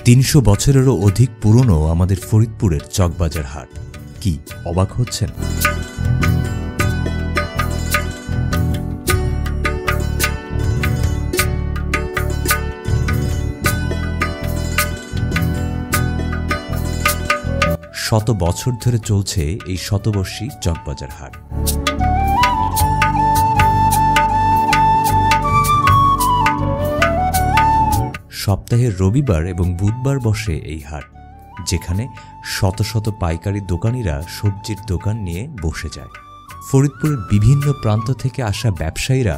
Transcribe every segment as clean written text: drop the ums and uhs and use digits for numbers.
৩০০ বছরেরও অধিক পুরনো আমাদের ফরিদপুরের চকবাজার হাট। কি অবাক হচ্ছেন? শত বছর ধরে চলছে এই শতবর্ষী চকবাজার হাট। সপ্তাহের রবিবার এবং বুধবার বসে এই হাট, যেখানে শত শত পাইকারি দোকানিরা সবজির দোকান নিয়ে বসে যায়। ফরিদপুরের বিভিন্ন প্রান্ত থেকে আসা ব্যবসায়ীরা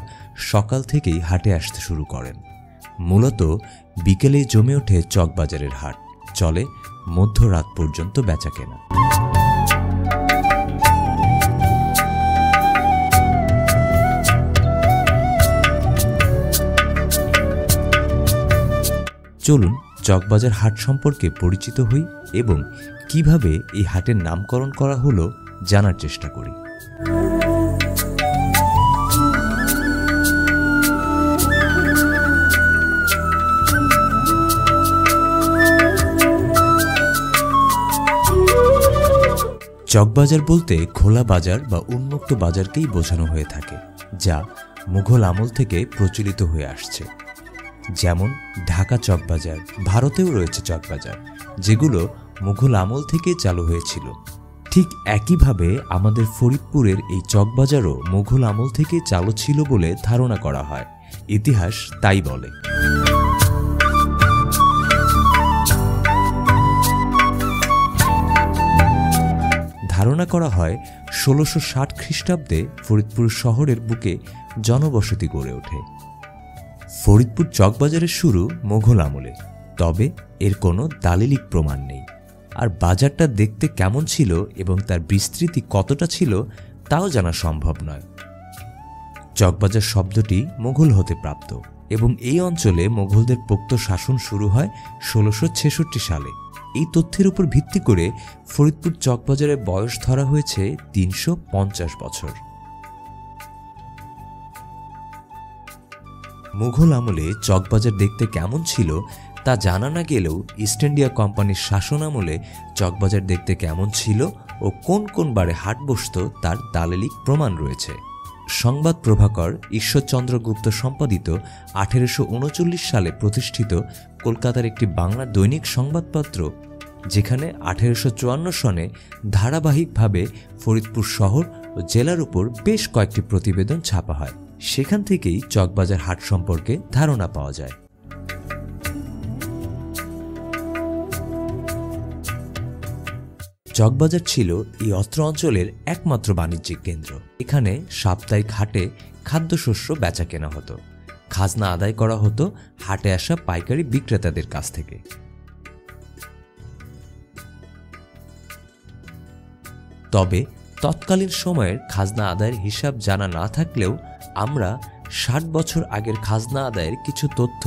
সকাল থেকেই হাটে আসতে শুরু করেন। মূলত বিকেলেই জমে ওঠে চকবাজারের হাট, চলে মধ্যরাত পর্যন্ত বেচাকেনা। চলুন চকবাজার হাট সম্পর্কে পরিচিত হই এবং কিভাবে এই হাটের নামকরণ করা হলো জানার চেষ্টা করি। চকবাজার বলতে খোলা বাজার বা উন্মুক্ত বাজারকেই বোঝানো হয়ে থাকে, যা মুঘল আমল থেকে প্রচলিত হয়ে আসছে। যেমন ঢাকা চকবাজার, ভারতেও রয়েছে চকবাজার, যেগুলো মুঘল আমল থেকে চালু হয়েছিল। ঠিক একইভাবে আমাদের ফরিদপুরের এই চকবাজারও মুঘল আমল থেকে চালু ছিল বলে ধারণা করা হয়। ইতিহাস তাই বলে। ধারণা করা হয় ১৬৬০ খ্রিস্টাব্দে ফরিদপুর শহরের বুকে জনবসতি গড়ে ওঠে। ফরিদপুর চকবাজারের শুরু মুঘল আমলে, তবে এর কোনো দালিলিক প্রমাণ নেই। আর বাজারটা দেখতে কেমন ছিল এবং তার বিস্তৃতি কতটা ছিল তাও জানা সম্ভব নয়। চকবাজার শব্দটি মুঘল হতে প্রাপ্ত এবং এই অঞ্চলে মুঘলদের পোক্ত শাসন শুরু হয় ১৬৬৬ সালে। এই তথ্যের উপর ভিত্তি করে ফরিদপুর চকবাজারের বয়স ধরা হয়েছে ৩৫০ বছর। মুঘল আমলে চকবাজার দেখতে কেমন ছিল তা জানা না গেলেও ইস্ট ইন্ডিয়া কোম্পানির শাসন আমলে চকবাজার দেখতে কেমন ছিল ও কোন কোন বারে হাট বসত তার দালিলিক প্রমাণ রয়েছে। সংবাদ প্রভাকর ঈশ্বরচন্দ্র গুপ্ত সম্পাদিত ১৮৩৯ সালে প্রতিষ্ঠিত কলকাতার একটি বাংলা দৈনিক সংবাদপত্র, যেখানে ১৮৫৪ সনে ধারাবাহিকভাবে ফরিদপুর শহর ও জেলার উপর বেশ কয়েকটি প্রতিবেদন ছাপা হয়। সেখান থেকেই চকবাজার হাট সম্পর্কে ধারণা পাওয়া যায়। চকবাজার ছিল এই অত্র অঞ্চলের একমাত্র বাণিজ্যিক কেন্দ্র। এখানে সাপ্তাহিক হাটে খাদ্যশস্য বেচা কেনা হতো। খাজনা আদায় করা হতো হাটে আসা পাইকারি বিক্রেতাদের কাছ থেকে। তবে তৎকালীন সময়ের খাজনা আদায়ের হিসাব জানা না থাকলেও আমরা ৬০ বছর আগের খাজনা আদায়ের কিছু তথ্য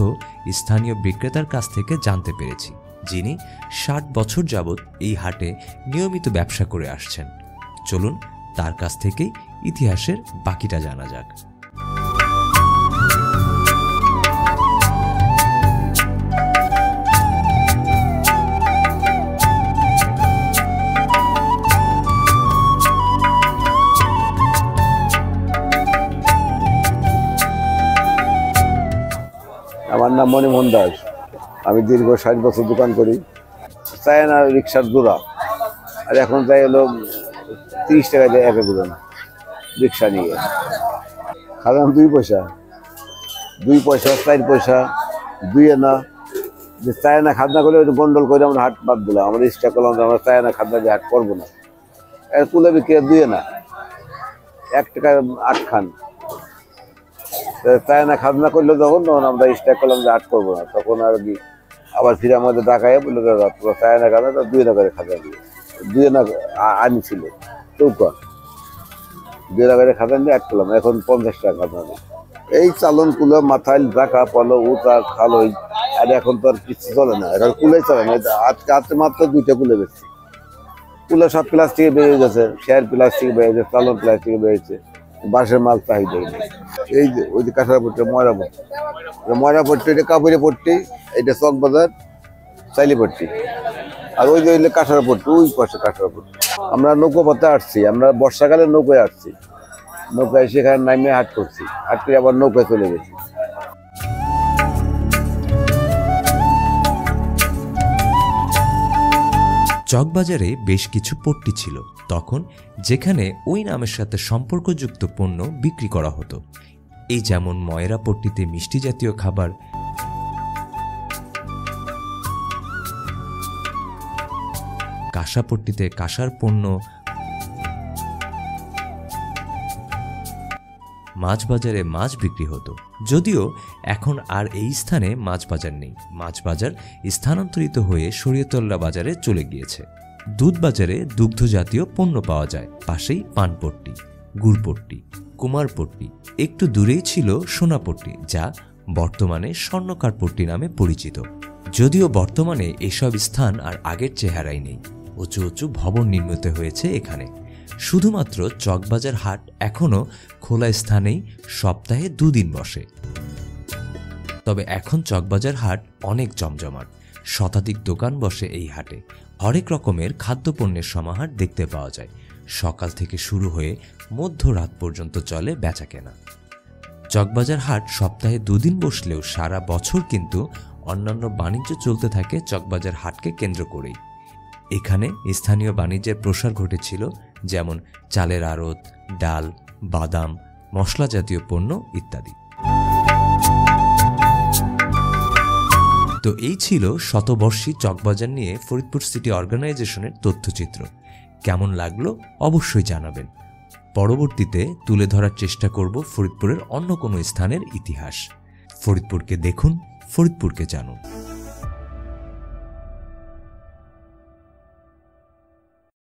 স্থানীয় বিক্রেতার কাছ থেকে জানতে পেরেছি, যিনি ৬০ বছর যাবৎ এই হাটে নিয়মিত ব্যবসা করে আসছেন। চলুন তার কাছ থেকেই ইতিহাসের বাকিটা জানা যাক। আমার নাম মণিমোহন দাস। আমি দীর্ঘ ৬০ বছর দোকান করি। চায়না রিক্সার জোড়া, আর এখন যাই হলো ৩০ টাকা যায় এক একজন রিক্সা নিয়ে। খাজান ২ পয়সা, ২ পয়সা, ৪ পয়সা, ২ আনা। যে চায়না খাজনা করলে ওই গন্ডল করে আমরা হাট বাদ দিলাম। আমরা ইচ্ছা করলাম যে আমরা চায়না খাজনা দিয়ে হাট করবো না। কুলে বিক্রি ২ আনা, ১ টাকায় ৮ খান। চায়না খাজনা করলে যখন আমরা স্টার্ট করলাম যে হাট করবো না, তখন আর কি আবার ফিরে আমাদের ডাকায় বললো চায়না খাজনা ২ আনা করে খাজনা দিয়ে ২ আনা আনিছিল চৌকা, ২ আনা করে খাজনা দিয়ে হাট করলাম। এখন ৫০ টাকা খাজনা দিই। এই চালন কুলো মাথায় ডাকা পলো উতা খালোই, আর এখন তো আর কিছু চলে না, এখন কুলেই চলে না। আজকে মাত্র 2টা কুলে বেশি। কুলে সব প্লাস্টিকে বেরিয়ে গেছে, শেয়ার প্লাস্টিকে বেরিয়েছে, চালন প্লাস্টিকে বেরিয়েছে। বাঁশের মাল চাহিদা নেই। এই যে ওই যে কাঁঠাল পট্টি, ময়রা পট্টি, ময়রা পট্টি, এটা কাপড়ে পট্টি, এটা চকবাজার। চাইলিপট্টি, আর ওই যে হইলে কাঁঠারপট্টি, ওই পাশে কাঁঠারপট্টি। আমরা নৌকো পথে আসছি, আমরা বর্ষাকালে নৌকায় আসছি, নৌকায় সেখানে নামে হাট করছি, হাট করে আবার নৌকায় চলে গেছি। চকবাজারে বেশ কিছু পট্টি ছিল তখন, যেখানে ওই নামের সাথে সম্পর্কযুক্ত পণ্য বিক্রি করা হতো। এই যেমন ময়রা পট্টিতে মিষ্টি জাতীয় খাবার, কাঁসা পট্টিতে কাঁসার পণ্য, মাছ বাজারে মাছ বিক্রি হতো। যদিও এখন আর এই স্থানে মাছ বাজার নেই, মাছ বাজার স্থানান্তরিত হয়ে শরীয়তুল্লাহ বাজারে চলে গিয়েছে। দুধ বাজারে দুগ্ধ জাতীয় পণ্য পাওয়া যায়, পাশেই পানপট্টি, গুড়পট্টি, কুমারপট্টি। একটু দূরেই ছিল সোনাপট্টি, যা বর্তমানে স্বর্ণকার পট্টি নামে পরিচিত। যদিও বর্তমানে এসব স্থান আর আগের চেহারাই নেই, উঁচু উঁচু ভবন নির্মিত হয়েছে এখানে। শুধুমাত্র চকবাজার হাট এখনও খোলা স্থানেই সপ্তাহে 2 দিন বসে। তবে এখন চকবাজার হাট অনেক জমজমাট, শতাধিক দোকান বসে এই হাটে। হরেক রকমের খাদ্যপণ্যের সমাহার দেখতে পাওয়া যায়। সকাল থেকে শুরু হয়ে মধ্যরাত পর্যন্ত চলে বেচাকেনা। চকবাজার হাট সপ্তাহে 2 দিন বসলেও সারা বছর কিন্তু অন্যান্য বাণিজ্য চলতে থাকে চকবাজার হাটকে কেন্দ্র করেই। এখানে স্থানীয় বাণিজ্যের প্রসার ঘটেছিল, যেমন চালের আড়ত, ডাল, বাদাম, মশলা জাতীয় পণ্য ইত্যাদি। তো এই ছিল শতবর্ষী চকবাজার নিয়ে ফরিদপুর সিটি অর্গানাইজেশনের তথ্যচিত্র। কেমন লাগলো অবশ্যই জানাবেন। পরবর্তীতে তুলে ধরার চেষ্টা করব ফরিদপুরের অন্য কোনো স্থানের ইতিহাস। ফরিদপুরকে দেখুন, ফরিদপুরকে জানুন।